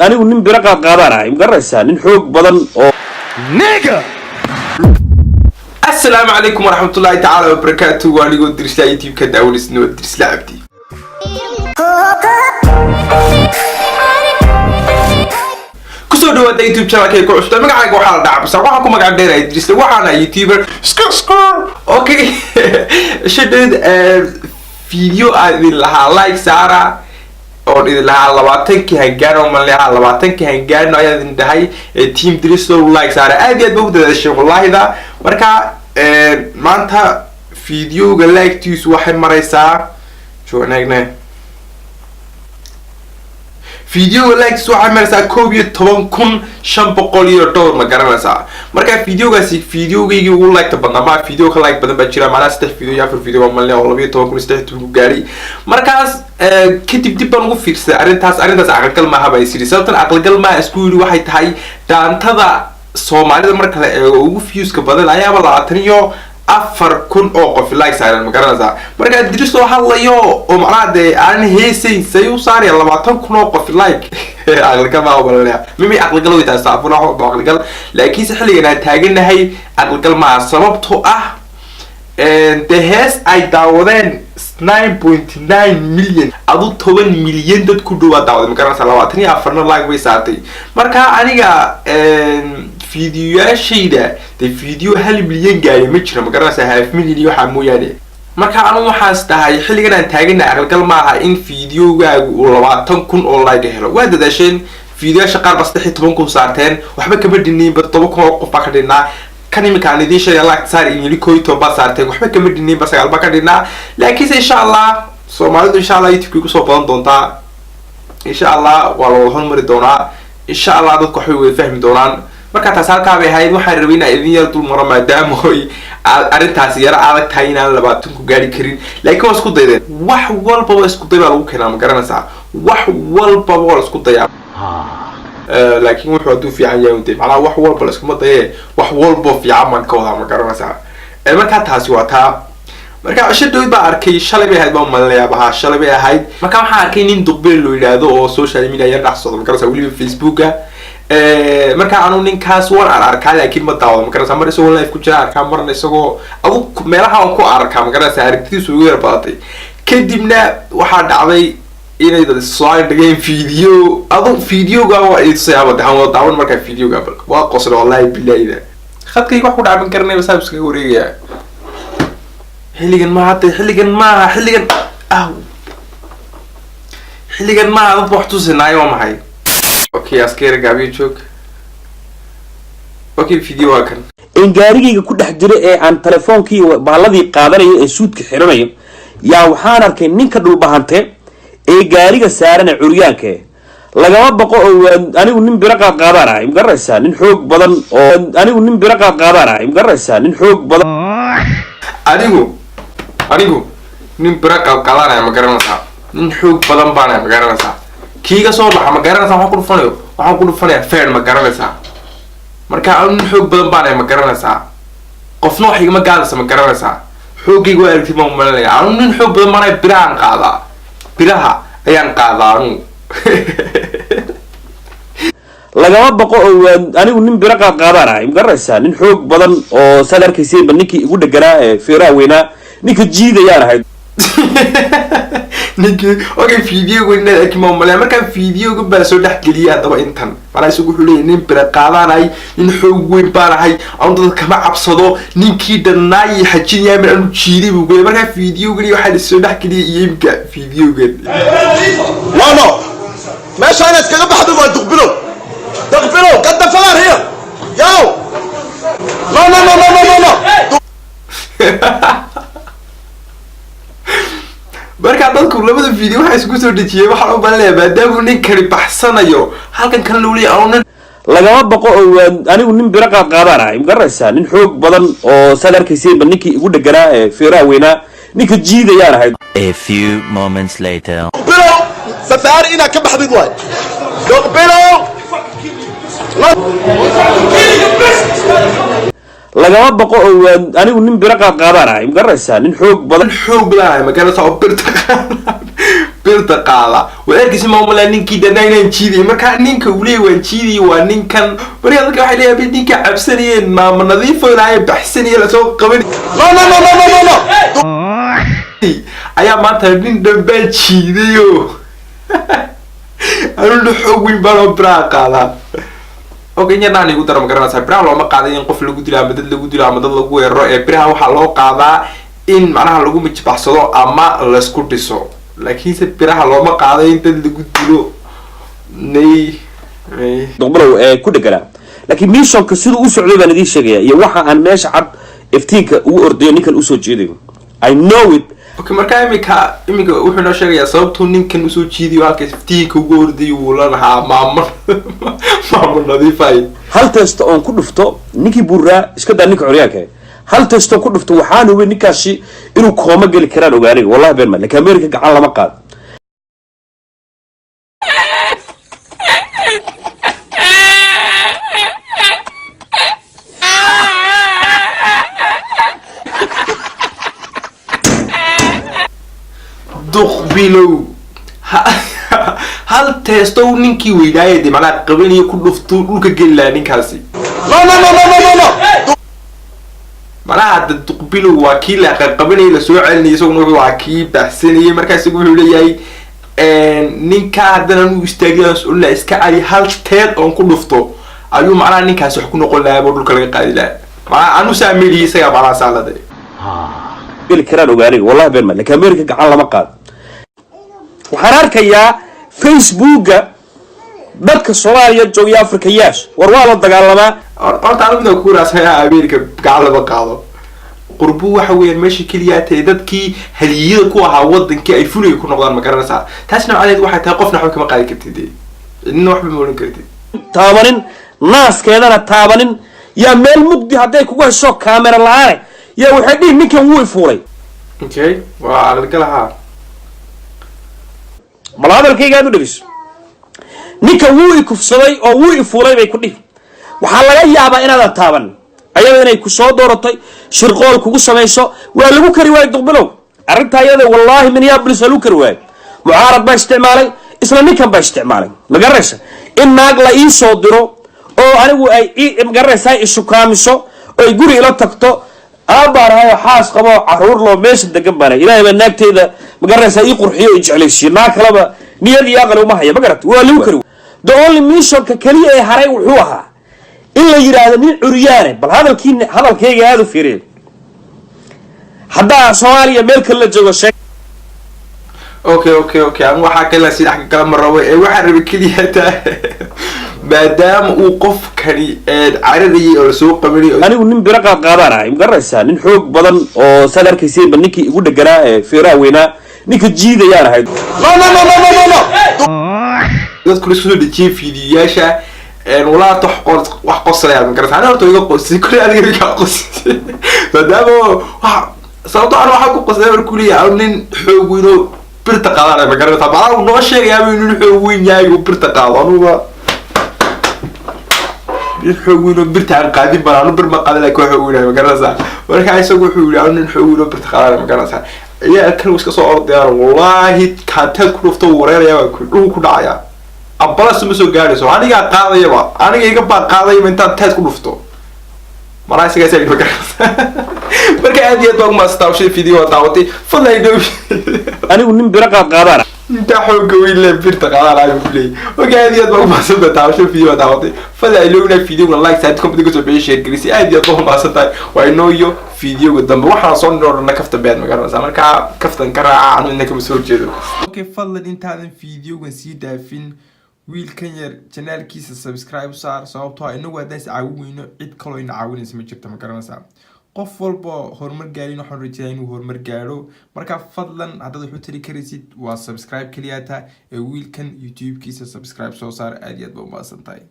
anigu nin bira qaadanahay magaraysaa nin xoog badan oo nigga. السلام عليكم ورحمة الله تعالى وبركاته. وأنا قلت درس لا يوتيوب كده أول سنة درس لا عبدي. كسر دوا ده يوتيوب channel كي كل شيء مقعد وحال دعم بس وحكم مقعد دير يدرس وحنا يوتيوبر سكر أوكي. شديد فيديو هذه لها لايك سارة أو إذا لها لبعتين كي هنجانو من لها لبعتين كي هنجانو يا ذن ده هاي تيم درس له لايك سارة أبيض بقول ده الشيء والله إذا مركا maanta fiidiyowga like-tiisu waxay maraysaa fiidiyowga like-tiisu waxay maraysaa 11,500 ma garanaysaa marka fiidiyowgaasi fiidiyowgaygii ugu like-ta badnaa ma fiidiyow ka like badan baa jira maana 3 fiidiyo iyo 4 fiidiyo ma leeyahay 12,300 ku gaari markaas kadib dib baan ugu fiirsaday arrintaas aqal ma haba isiri sababtan aqal ma isku yiri waxay tahay daantada Soomaalida marka la eego ugu views-ka badan ayaaba 24,000 oo qof like saaran ma garanaysaa marka diris oo hadlayo oo macnaheedu aan heesay say u saaraya 20,000 oo qof like aqalka ma walaalaha mimi aqalka loo taa saafuna oo aqalka laakiin si xilligan aan taaganahay aqalka ma sababtoo ah the has ay daawadeen 9.9 million adu 10 milyan dad ku dhawaad daawada ma garanaysaa 24 like way saartay marka aniga fiidiyowashayda de fiidiyo 1 milyan gaari ma jira ma garanaysaa 5 milyan iyo waxa mooyaane marka anu waxaas tahay xilligan aan taaganahay aqalgal ma aha in fiidiyowgaagu uu 20,000 oo like helo waa dadaasheen fiidiyowasha qaar bas 13,000 saarteen waxba kama dhinnin bad 7,000 oo qof ka dhinaa kan imkaan idin sheegay like saar in likoyto ba saarteen waxba kama dhinnin bas galba ka dhinaa laakiin insha Allah Soomaalidu insha Allah YouTube ku soo badan doontaa insha Allah waa loo hormari doonaa insha Allah dadku waxay wada fahmi doonaan marka taas halka bay ahayd waxaan rabay inaan idin yar dul maro maadaama ay arintaas yar adag tahay inaan 20 ku gaari karin laakiin waa isku daydeen wax walba waa isku day baa lagu keenaa ma garanaysaa wax walba waa isku dayaa laakiin wuxuu aad u fiican yahay inta macna wax walba la isku madayay wax walba fiican man ka wada ma garanaysaa marka taasi waa taa marka shadooy baa arkay shalay bay ahayd baa malaya baha shalay bay ahayd marka waxaan arkay nin duqbil loo yiraahdo oo social media yar dhaxsado ma garanaysaa waliba Facebook-ga marka aanu ninkaas waan arkaa laakiin ma daawado ma garanaysaa mar isagoo live ku jira arkaa marna isagoo adu meelaha aan ku arkaa ma garanaysaa aragtidiisu ugu yar badatay kadibna waxa dhacday inay dad soo dhigeen fiidiyo adu fiidiyowga waa isaaba daawan marka fiidiyowga waa qosol wallahi billahi khadkay wax ku dhacban karnay wasaab iska wareegaya xilligan ma dad wax tusinaayo waa maxay okay askari gaabi joog okay video waa kan in gaarigayga ku dhex jira ee aan telefoonkii baaladii qaadanayo ee suudka xiranayo yaa waxaan arkay ninka dhulbahante ee gaariga saaran curyaanka lagama baqo oo anigu nin bira qaadanahay magaraysaa nin xoog badan oo anigu nin bira qaadanahay magaraysaa nin xoog badan anigu nin bira qaadanahay magaranaysaa nin xoog badan baan magaranaysaa kiiga soo baxa ma garanaysaa waxaan ku dhufanayaa feer ma garanaysaa marka aan xoog badan baan ma garanaysaa qofna wax igama gaadaysa ma garanaysaa xoogaygu waa aragtid ma umaleynaya aan nin xoog badan baan biraha ayaan qaadaa anu lagama baqo oo anigu nin bira qaadanahay magaraysaa nin xoog badan oo sadarkiisii ninkii igu dhaganaa ee feeraha weynaa ninka jiidayaan ahayd ninki okay fiidiyowga inaad arki ma umaleeyaa markaan fiidiyowga baa soo dhex geliyay hadaba intan maana isugu xuleeyay nin bira qaadanahay nin xoog weyn baan ahay aan dad kama cabsado ninkii dhannaay xajinaya mar aanu jiiday buu go'ay markaan fiidiyowga waxa la soo dhex geliyay iimka fiidiyowga no meesha aad kaga baxdo waa duqbilo qad falaar hiya yaw no marka dadku labada video waxa isku soo dhajiyay waxa uu baleeyahay maadaama nin kali baxsanayo halkan kan loo leeyahay lagama baqo oo anigu nin bira qaadanahay magaraysaa nin xoog badan oo sadarkiisii ninkii igu dhaganaa ee feeraha weynaa ninka jiidayaan ahayd A few moments later duqbilo safaar ina ka baxdid waay duqbilo lagama baqo oo anigu nin bira qaadanahay magaraysaa nin xoog badan ma garanaysaa oo birta birta qaada weerkiisa maamula ninkii danaynan jiiday marka ninka uu leeyahay waan jiiday waa ninkan bariga dadka waxay leeyahay ninka cabsanayeen maama nadiif oo ilaahay baxsanaya la soo qaban no ayaa maanta nin dambal jiidayo anu xoog weyn baa braa qaada okay naan igu daram garanaysa braa loo ma qaaday in qof lagu dilo ama dad lagu dilo ama dad lagu weeraro ee braa waxa loo qaadaa in macnaha lagu mijbaxsado ama la isku dhiso laakiin se biraha loo ma qaaday in dad lagu dilo duqbalow ku dhagala laakiin missionka sidoo u socday baan idin sheegaya iyo waxa aan meesha cad iftiinka ugu ordayo ninkan u soo jeedayo I know it okay marka imika wuxuu noo sheegayaa sababtu ninkan u soo jeediyo halka iftiinka ugu ordayo uu la lahaa maamo nadiifay hal test on ku dhufto ninkii buuraa iska daa ninka xoryaanka hal test ku dhufto waxaan hubin ninkaasi inuu kooma gali karaan ogaaniga wallahi been ma laakiin America gacan lama qaad duqbilow hal testo ninkii weydaaye de macnaha qabanayo ku dhufto dhulka gelilaa ninkaasi no macnaha duqbilow waa kii la qabanayay la soo celinayay isaguna wuxuu waa kii baxsanayay markaas wuxuu leeyahay ninka haddana uu istaagay oo la iska cali hal teed oo ku dhufto ayuu macnaha ninkaas wax ku noqon lahaa dhulka laga qaadi lahaa macnaha anu saamiliyay isaga macnaha saalada gali karaan ogaaniga wallahi been ma laakiin America gacan lama qaad waxaan arkayaa Facebooka dadka Soomaaliya jooga Afrika yaash war waa la dagaalamaa horta anigu ku raasaya America gacan lama qaado qurbu waxa weeyaan meeshii kaliya tahay dadkii haliyada ku ahaa wadankii ay fulay ku noqdaan ma garanaysaa taasna cadayd waxay tahay qofna xog kama qaadi kartid inna waxba ma oran kartid taabanin naaskeedana taabanin yaa meel mugdi haday kugu hesho camera la'aan yaa waxay dhig ninkan wuu ifuulay okay waa aqalgalaha malaadalkayga aad u dhigis ninkan wuu ikufsaday oo wuu ifuulay bay ku dhig waxa laga yaabaa inaad taaban ayada inay ku soo dooratay shirqool kugu sameeyso waa lagu kari waay duqbilow arinta ayada wallahi min yablis lagu kari waay mucaarad ba isticmaalay isla ninkan ba isticmaalay magaraysa in naag la ii soo diro oo anigu ay magaraysa isu kaamiso oo guri ila tagto aabarahay xaas qabo caruur loo meesha degan bana ilaahay ba naagteeda magaraysa ii qurxiyo i jeclaysiin naag kalaba niyad iyo aqal uma haya magarat waa lagu kari the only mission ka kaliya ee haray wuxuu ahaa in la yiraahdo nin curyaane bal hadalkayga aad u fiireen hadda Soomaaliya meel kale la joogo sheeg okay aan waxa kala si dhax kala marabo ee waxa rabay kaliya taa maadaama uu qof kali caradii oo soo qabanay anigu nin bira qaadanahay magaraysa nin xoog badan oo sadarkiisii ninkii ugu dhaganaa ee feeraa weynaa ninka jiidayaan ahayd no dadku isku soo dhijiyay fiidiyaasha ولا تحقق وحقص يعني من كرت أنا أرتوي قص كل هذه اللي قص فدابو صوتوا أنا وحقق قص ده الكلية عاملين حوينو برتقال أنا بكرت طبعا ونوش يا عاملين حوين جاي وبرتقال أنا حوينو برتقال قاعدين بنا برما قال لك حوينو بكرت ولكن عايز أقول حوينو عاملين حوينو برتقال أنا بكرت يا أكل وش كسر أرض يعني والله كانت تكون في طور يا كل عيا أبلاس مسوي جالس وأنا قاعد قاضي يبا أنا قاعد قاضي من تات كل فطور ما راح يسوي شيء بكرة بركة هذه أتوقع ما استوشي فيديو تاوتي فلا يدوي أنا ونم بركة قاضي أنت حول قوي اللي برتا قاضي على يبلي بركة هذه أتوقع ما استوى تاوشي فيديو تاوتي فلا يلونا فيديو من لايك ساعتكم بدكم تبين شير كريسي هذه أتوقع ما استوى وإنه يو فيديو قدام وحنا صنّر إننا كفت بيت مكاننا زمان كفت نكرر عنو إنك مسؤول جدو أوكي فضل أنت هذا الفيديو ونسيده فين wiilkan yar channelkiisa subscribe saar sababtoo ah inagu hadaan is caawinayno cid kaloo ina caawinaysa ma jirto ma garanaysaa qof walba horumar gaarin waxaan rajaynayaa inuu horumar gaaro marka fadlan haddaad wax u tari karaysid waa subscribe kaliya ta ee wiilkan YouTube-kiisa subscribe soo saar aad iyo aad ba u mahadsantahay